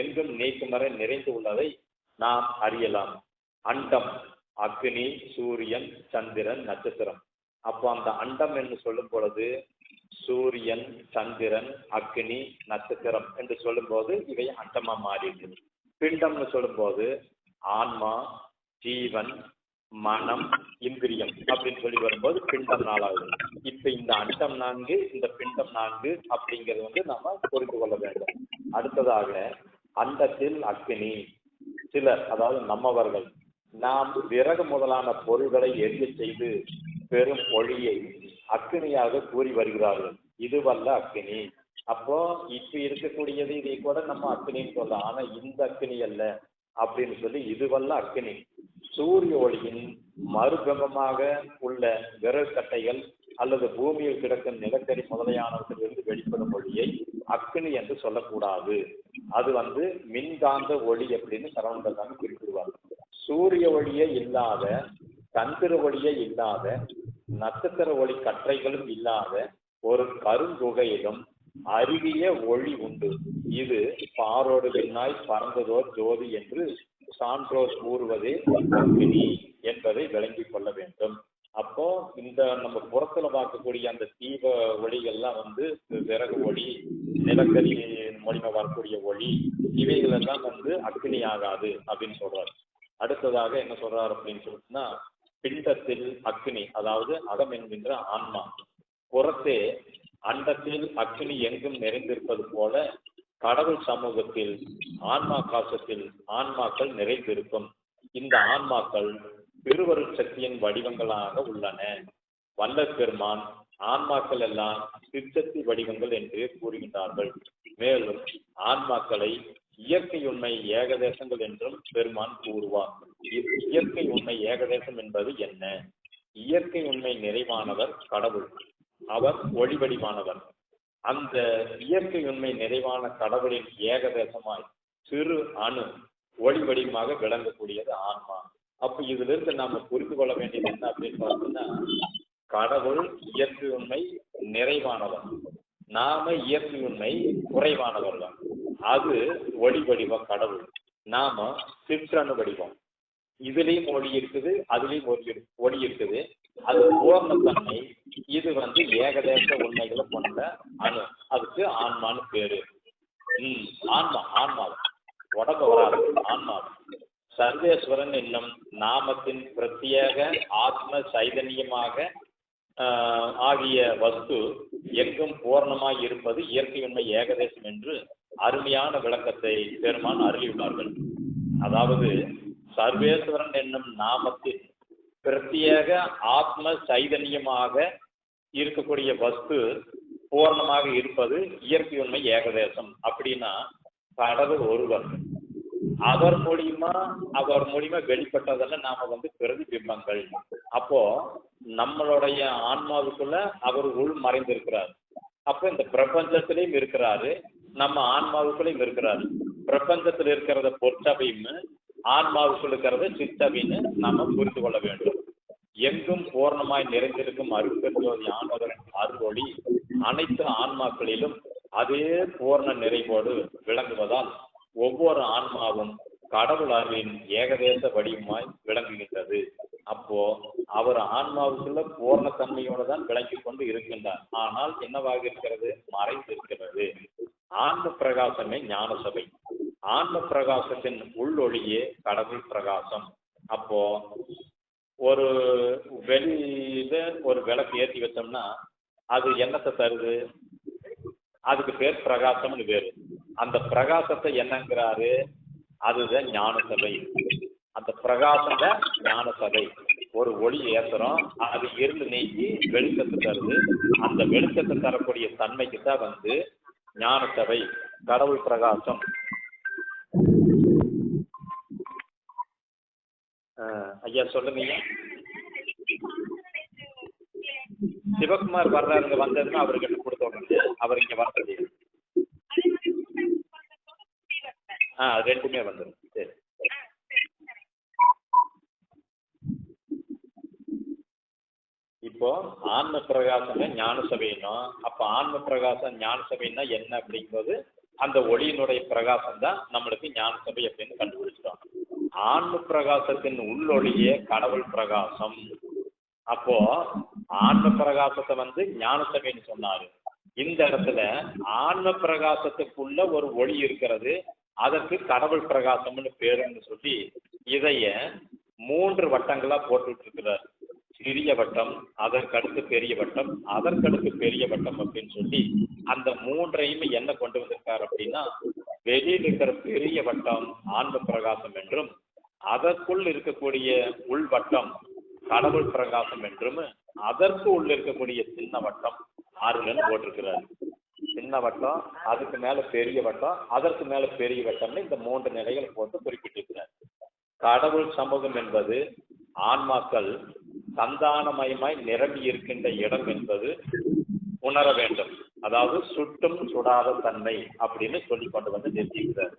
எங்கும் நீக்கும் வரை நிறைந்து உள்ளதை நாம் அறியலாம். அண்டம் அக்னி, சூரியன், சந்திரன், நட்சத்திரம். அப்போ அந்த அண்டம் என்று சொல்லும் பொழுது சூரியன், சந்திரன், அக்னி, நட்சத்திரம் என்று சொல்லும் போது இவை அண்டமா மாறிடுது. பிண்டம்னு சொல்லும் போது ஆன்மா, ஜீவன், மனம், இந்திரியம் அப்படின்னு சொல்லி வரும்போது பிண்டம் 4வது. இப்ப இந்த அண்டம் 4, இந்த பிண்டம் 4 அப்படிங்கிறது வந்து நம்ம புரிந்து கொள்ள வேண்டும். அடுத்ததாக அண்டத்தில் அக்கினி. சிலர், அதாவது நம்மவர்கள், நாம் விறகு முதலான பொருள்களை எரிய செய்து பெரும் ஒளியை அக்கினியாக கூறி வருகிறார்கள். இதுவல்ல அக்கினி. அப்போ இப்ப இருக்கக்கூடியது இதை கூட நம்ம அக்கினின்னு சொல்லலாம். ஆனா இந்த அக்கினி அல்ல அப்படின்னு சொல்லி இதுவல்ல அக்கினி. சூரிய ஒளியின் மறுபிம்பமாக உள்ள விறகு கட்டைகள் அல்லது பூமியில் கிடக்கும் நிலக்கரி முதலையானவற்றிலிருந்து வெளிப்படும் ஒளியை அக்கினி என்று சொல்லக்கூடாது. அது வந்து மின்காந்த ஒளி அப்படின்னு சரவணன் குறிப்பிடுவார். சூரிய ஒளியே இல்லாத, சந்திர ஒளியே இல்லாத, நட்சத்திர ஒளி கற்றைகளும் இல்லாத ஒரு கருங்குகையிலும் அருகிய ஒளி உண்டு. இது பாரோடு விண்ணாய் பறந்ததோர் ஜோதி என்று சான்றோர் கூறுவதே அக்கினி என்பதை விளங்கிக் கொள்ள வேண்டும். அப்போ இந்த நம்ம புறத்துல பார்க்கக்கூடிய அந்த தீப ஒளிகள்லாம் வந்து விறகு ஒளி, நிலக்கரி மூலியமா வரக்கூடிய ஒளி, இவைகள் எல்லாம் வந்து அக்கினி ஆகாது அப்படின்னு சொல்றாரு. அடுத்ததாக என்ன சொல்றாரு அப்படின்னு சொல்லிட்டுன்னா, பிண்டத்தில் அக்கினி, அதாவது அகம் என்கின்ற ஆன்மா. புறத்தே அண்டத்தில் அக்கினி எங்கும் நிறைந்திருப்பது போல கடவுள் சமூகத்தில் ஆன்மா காசத்தில் ஆன்மாக்கள் நிறைந்திருக்கும். இந்த ஆன்மாக்கள் திருவருள் சக்தியின் வடிவங்களாக உள்ளன. வல்லற் பெருமான் ஆன்மாக்கள் எல்லாம் சிற்சக்தி வடிவங்கள் என்று கூறுகின்றார்கள். மேலும் ஆன்மாக்களை இயற்கை உண்மை ஏகதேசங்கள் என்றும் பெருமான் கூறுவார். இயற்கை உண்மை ஏகதேசம் என்பது என்ன? இயற்கை உண்மை நிறைவானவர் கடவுள். அவர் ஒளி வடிவானவர். அந்த இயற்கை உண்மை நிறைவான கடவுளின் ஏகதேசமாய் சிறு அணு ஒளி வடிவமாக விளங்கக்கூடியது ஆன்மா. அப்ப இதுல இருந்து நாம புரிந்து கொள்ள வேண்டியது என்ன அப்படின்னு பார்த்தோம்னா, கடவுள் இயற்கை உண்மை நிறைவானவர், நாம இயற்கை உண்மை குறைவானவர் தான். அது ஒளி வடிவம் கடவுள், நாம சிற்றணு வடிவம். இதுலயும் ஒளி இருக்குது, அதுலயும் ஒளி இருக்குது. அது பூர்ணத்தன்மை. இது வந்து ஏகதேச உண்மைகளை கொண்ட அணு. அதுக்கு ஆன்மான்னு பேரு. ஆன்மா உடம்பு வராது, ஆன்மா. சர்வேஸ்வரன் என்னும் நாமத்தின் பிரத்யேக ஆத்ம சைதன்யமாக ஆகிய வஸ்து எங்கும் பூர்ணமாய் இருப்பது இயற்கை உண்மை ஏகதேசம் என்று அருமையான விளக்கத்தை பெருமான் அருளியுள்ளார்கள். அதாவது சர்வேஸ்வரன் என்னும் நாமத்தின் பிரத்யேக ஆத்ம சைதன்யமாக இருக்கக்கூடிய வஸ்து பூர்ணமாக இருப்பது இயற்கை உண்மை ஏகதேசம். அப்படின்னா கடவுள் ஒருவர், அவர் மூலியமா வெளிப்பட்டதெல்லாம் நாம வந்து பிரதிபிம்பங்கள். அப்போ நம்மளுடைய ஆன்மாவுக்குள்ள அவர் உள் மறைந்திருக்கிறார். அப்ப இந்த பிரபஞ்சத்திலையும் இருக்கிறாரு, நம்ம ஆன்மாவுக்குள்ளையும் இருக்கிறாரு. பிரபஞ்சத்தில் இருக்கிறத பொற்சபையும் ஆன்மாவுக்குள் இருக்கிறத சித்தபின்னு நாம புரிந்து கொள்ள வேண்டும். எங்கும் பூர்ணமாய் நிறைந்திருக்கும் அருட்பெருஞ்சோதி ஆண்டவரின் அருளொளி அனைத்து ஆன்மாக்களிலும் அதே பூர்ண நிறைவோடு விளங்குவதால் ஒவ்வொரு ஆன்மாவும் கடவுள் அருளின் ஏகதேச வடிவமாய் விளங்குகின்றது. அப்போ அவர் ஆன்மாவுக்குள்ள பூர்ணத்தன்மையோடு தான் விளங்கி கொண்டு இருக்கின்றார். ஆனால் என்னவாக இருக்கிறது? மறைந்திருக்கிறது. ஆன்ம பிரகாசமே ஞான சபை. ஆன்ம பிரகாசத்தின் உள்ளொளியே கடவுள் பிரகாசம். அப்போ ஒரு வெளியில ஒரு விளக்கு ஏற்றி வச்சோம்னா அது என்னத்தை தருது? அதுக்கு பேர் பிரகாசம்னு பேரு. அந்த பிரகாசத்தை என்னங்கிறாரு? அதுதான் ஞான சபை. அந்த பிரகாசம் தான் ஞான சபை. ஒரு ஒளி ஏத்துறோம், அது இருள் நீக்கி வெளிச்சத்தை தருது. அந்த வெளிச்சத்தை தரக்கூடிய தன்மைக்கு தான் வந்து ஞான சபை, கடவுள் பிரகாசம். ஐயா சொல்லுங்க ஐயா. சிவகுமார் வர்றாருங்க, வந்ததுன்னா அவர்கிட்ட கொடுத்தோங்க. அவர் இங்க வர்றது ரெண்டுமே வந்துடும். சரி. இப்போ ஆன்ம பிரகாசமே ஞான சபையினும், அப்ப ஆன்ம பிரகாசம் ஞான சபைன்னா என்ன அப்படிங்கும்போது அந்த ஒளியினுடைய பிரகாசம் தான் நம்மளுக்கு ஞான சபை அப்படின்னு கண்டுபிடிச்சிட்டோம். ஆன்ம பிரகாசத்தின் உள்ளொளியே கடவுள் பிரகாசம். அப்போ ஆன்ம பிரகாசத்தை வந்து ஞான சபைன்னு சொன்னாரு. இந்த இடத்துல ஆன்ம பிரகாசத்துக்குள்ள ஒரு ஒளி இருக்கிறது, அதற்கு கடவுள் பிரகாசம்னு பேருன்னு சொல்லி இதைய 3 வட்டங்களா போட்டுட்டு இருக்கிறார். சிறிய வட்டம், அதற்கடுத்து பெரிய வட்டம், அதற்கடுத்து பெரிய வட்டம் அப்படின்னு சொல்லி அந்த 3ஐயுமே என்ன கொண்டு வந்திருக்காரு அப்படின்னா, வெளியில் இருக்கிற பெரிய வட்டம் ஆன்ம பிரகாசம் என்றும், அதற்குள் இருக்கக்கூடிய உள்வட்டம் கடவுள் பிரகாசம் என்றும், அதற்கு உள்ள இருக்கக்கூடிய சின்ன வட்டம் ஆறுலன்னு போட்டிருக்கிறார். சின்ன வட்டம், அதுக்கு மேல பெரிய வட்டம், அதற்கு மேல பெரிய வட்டம்னு இந்த 3 நிலைகள் போட்டு குறிப்பிட்டிருக்கிறார். கடவுள் சமூகம் என்பது ஆன்மாக்கள் சந்தானமயமாய் நிரம்பி இருக்கின்ற இடம் என்பது உணர வேண்டும். அதாவது சுட்டும் சுடாத தன்மை அப்படின்னு சொல்லி கொண்டு வந்து நிறுத்திக்கிறார்.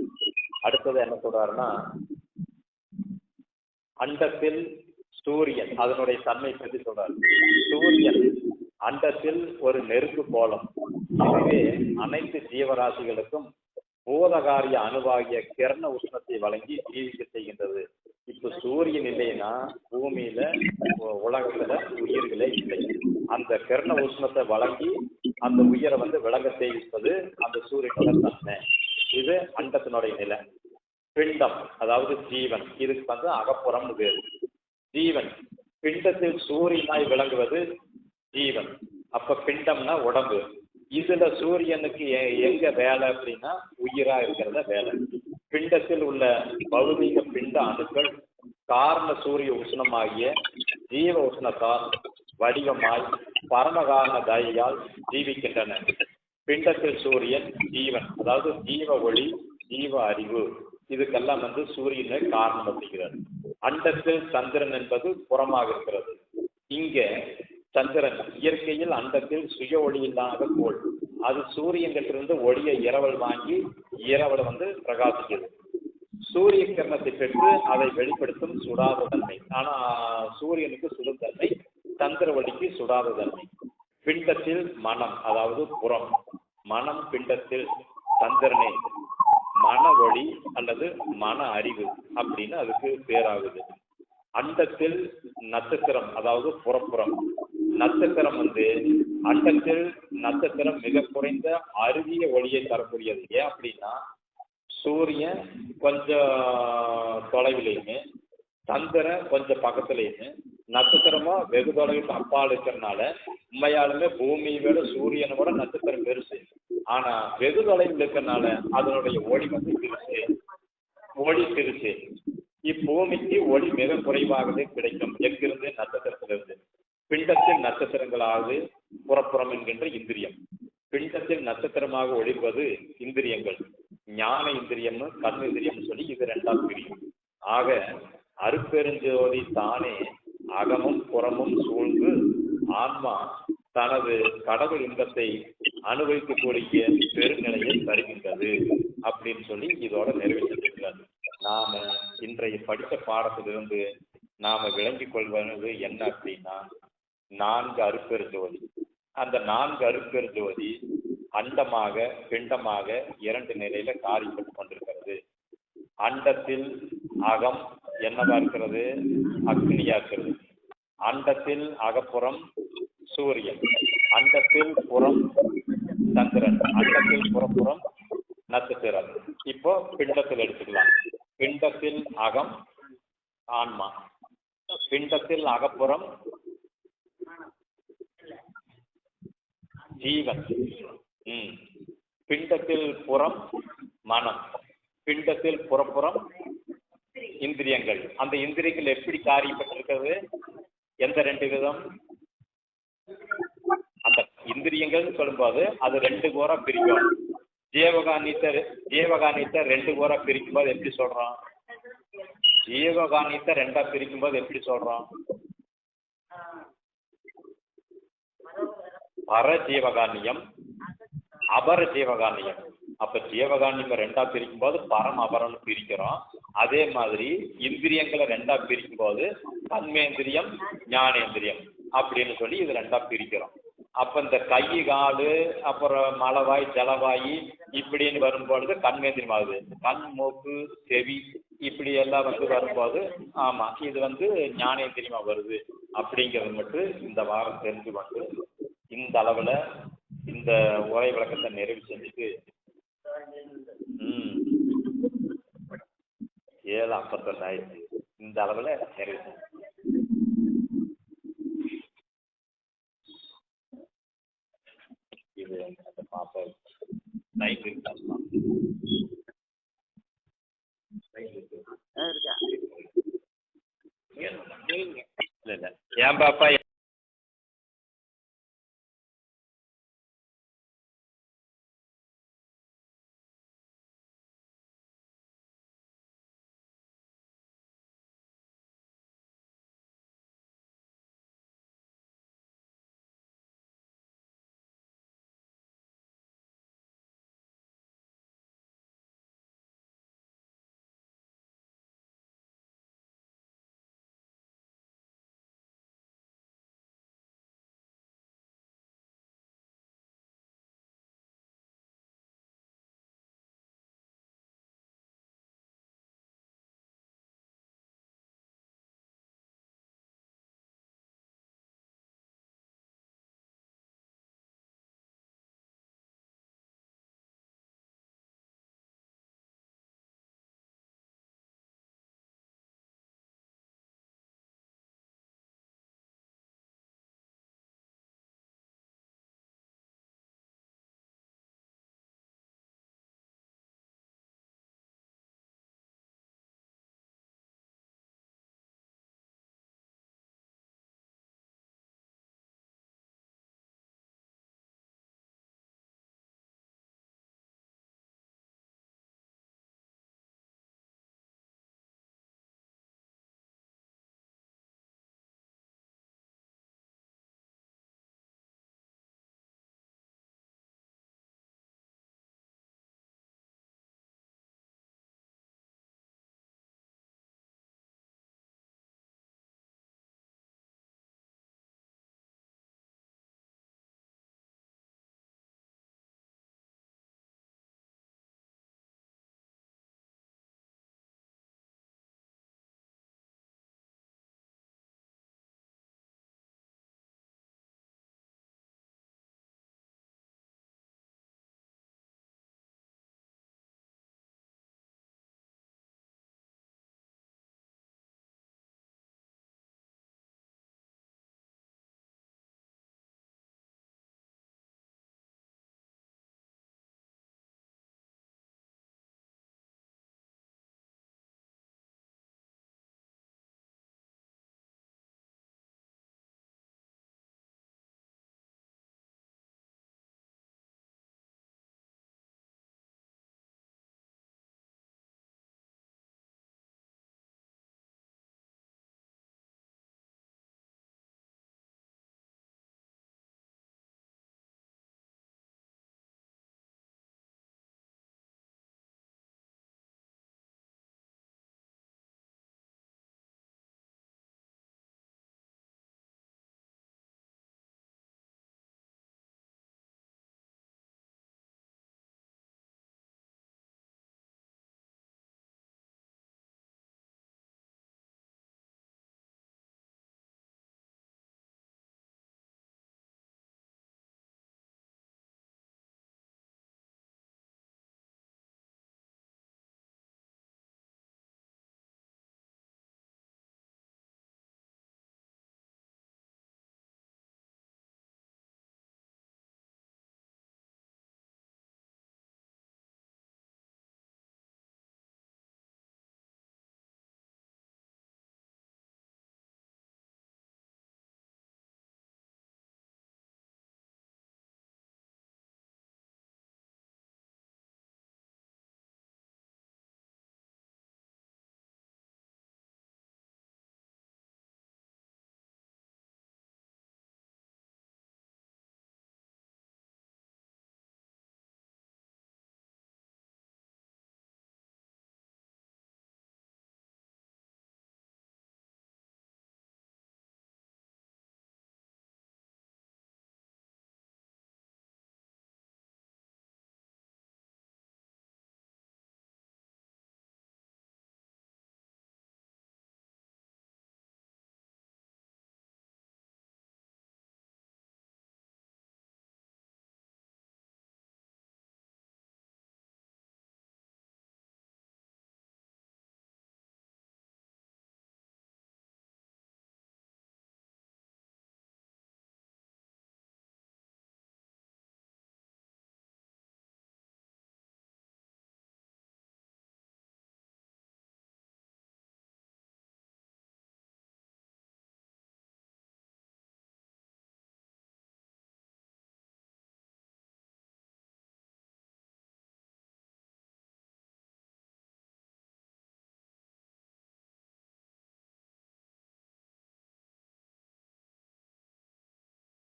அடுத்தது என்ன சொல்றாருன்னா, அண்டத்தில் சூரியன் அதனுடைய தன்மை பற்றி சொல்றாரு. சூரியன் அண்டத்தில் ஒரு நெருப்பு கோலம். இதுவே அனைத்து ஜீவராசிகளுக்கும் பூதகாரிய அணுவாகிய கிரண உஷ்ணத்தை வழங்கி ஜீவிக்க செய்கின்றது. இப்ப சூரியன் இல்லைன்னா பூமியில உலகத்துல உயிர்களே இல்லை. அந்த கிரண உஷ்ணத்தை வழங்கி அந்த உயிரை வந்து விளங்க செய்விப்பது அந்த சூரியனோட தன்மை. இது அண்டத்தினுடைய நிலை. பிண்டம் அதாவது ஜீவன், இதுக்கு வந்து அகப்புறம் வேறு. ஜீவன் பிண்டத்தில் சூரியனாய் விளங்குவது ஜீவன். அப்ப பிண்டம்னா உடம்பு. இதுல சூரியனுக்கு எங்க வேலை அப்படின்னா உயிரா இருக்கிறத வேலை. பிண்டத்தில் உள்ள பௌதீக பிண்ட அணுக்கள் காரண சூரிய உஷ்ணமாகிய ஜீவ உஷ்ணத்தால் வடிவமாய் பரமகாரண தயையால் ஜீவிக்கின்றன. பிண்டத்தில் சூரியன் ஜீவன், அதாவது ஜீவ ஒளி, ஜீவ அறிவு, இதுக்கெல்லாம் வந்து சூரியனை காரணம் அப்படிங்கிறார். அண்டத்தில் சந்திரன் என்பது புறமாக இருக்கிறது. இங்க சந்திரன் இயற்கையில் அண்டத்தில் சுய ஒளி இல்லாத கோள். அது சூரியன்கிட்ட ஒளியை இரவல் வாங்கி இரவல் வந்து பிரகாசிக்கிறது. சூரிய கிரணத்தை பெற்று அதை வெளிப்படுத்தும் சுடாத தன்மை. ஆனா சூரியனுக்கு சுடும் தன்மை, சந்திர ஒளிக்கு சுடாத தன்மை. பிண்டத்தில் மனம் அதாவது புறம். மனம் பிண்டத்தில் சந்திரனே மன ஒளி அல்லது மன அறிவு அப்படின்னு அதுக்கு பேராகுது. அண்டத்தில் நட்சத்திரம் அதாவது புறப்புறம். நட்சத்திரம் வந்து அண்டத்தில் நட்சத்திரம் மிக குறைந்த அருகிய ஒளியை தரக்கூடியது. ஏன் அப்படின்னா சூரியன் கொஞ்சம் தொலைவிலையுமே, சந்திரன் கொஞ்சம் பக்கத்துலையுமே, நட்சத்திரமா வெகு தொலைவுக்கு அப்பால் இருக்கிறதுனால உண்மையாலுமே பூமியை விட சூரியனை விட நட்சத்திரம் பெருசு. ஆனா வெகு தொலைவில் இருக்கிறதுனால அதனுடைய ஒளி வந்து பெருசு, ஒளி பெருசு. இப்பூமிக்கு ஒளி மிக குறைவாகவே கிடைக்கும். எங்கிருந்து? நட்சத்திரத்திலிருந்து. பிண்டத்தில் நட்சத்திரங்களாவது புறப்புறம் என்கின்ற இந்திரியம். பிண்டத்தில் நட்சத்திரமாக ஒளிர்வது இந்திரியங்கள். ஞான இந்திரியம், கண் இந்திரியம் சொல்லி இது 2ஆம் பிரியும். ஆக அருட்பெருஞ்சோதி தானே அகமும் புறமும் சூழ்ந்து ஆன்மா தனது கடவுள் இன்பத்தை அனுபவிக்கக்கூடிய பெருநிலையை தருகின்றது அப்படின்னு சொல்லி இதோட நிறைவேற்றிருக்கிறார். நாம இன்றைய படித்த பாடத்திலிருந்து நாம விளங்கிக் கொள்வது என்ன அப்படின்னா 4 அருட்பெருஞ்சோதி. அந்த 4 அருட்பெருஞ்சோதி அண்டமாக பிண்டமாக 2 நிலையில காரியப்பட்டு கொண்டிருக்கிறது. அண்டத்தில் அகம் என்னவா இருக்கிறது? அக்னியா இருக்கிறது. அண்டத்தில் அகப்புறம் சூரியன், அண்டத்தில் புறம் சந்திரன், அண்டத்தில் புறப்புறம் நட்சத்திரம். இப்போ பிண்டத்தில் எடுத்துக்கலாம். பிண்டத்தில் அகம் ஆன்மா, பிண்டத்தில் அகப்புறம் ஜீவன், பிண்டத்தில் புறம் மனம், பிண்டத்தில் புறப்புறம் இந்திரியங்கள். அந்த இந்திரியங்கள் எப்படி காரியப்பட்டிருக்கிறது? எந்த 2 விதம்? அந்த இந்திரியங்கள் சொல்லும்போது அது 2 கோரா பிரிக்கும். ஜீவகானியத்தை 2 கோரா பிரிக்கும் போது எப்படி சொல்றோம்? ஜீவகானியத்தை 2ஆ பிரிக்கும் போது எப்படி சொல்றோம்? பர ஜீவகானியம், அபர ஜீவகானியம். அப்ப ஜீவகானியம் 2ஆ பிரிக்கும் போது பரம் அபரம்னு பிரிக்கிறோம். அதே மாதிரி இந்திரியங்களை 2ஆ பிரிக்கும் போது கண்மேந்திரியம் ஞானேந்திரியம் அப்படின்னு சொல்லி இது 2ஆ பிரிக்கிறோம். அப்ப இந்த கை காலு அப்புறம் மலவாய் ஜலவாயி இப்படின்னு வரும்பொழுது கண்மேந்திரியம் ஆகுது. கண் மூக்கு செவி இப்படி எல்லாம் வந்து வரும்போது ஆமா இது வந்து ஞானேந்திரியமா வருது அப்படிங்கிறது மட்டும் இந்த வாரம் தெரிஞ்சு கொண்டு இந்த அளவுல இந்த உரை விளக்கத்தை நிறைவு செஞ்சுட்டு 7:51 ஆயிடுச்சு. இந்த அளவில் நிறைவு செய்யணும். இது அந்த பாப்பா லைட் இருக்கா?
இருக்கா
இல்லை இல்லை, ஏன் பாப்பா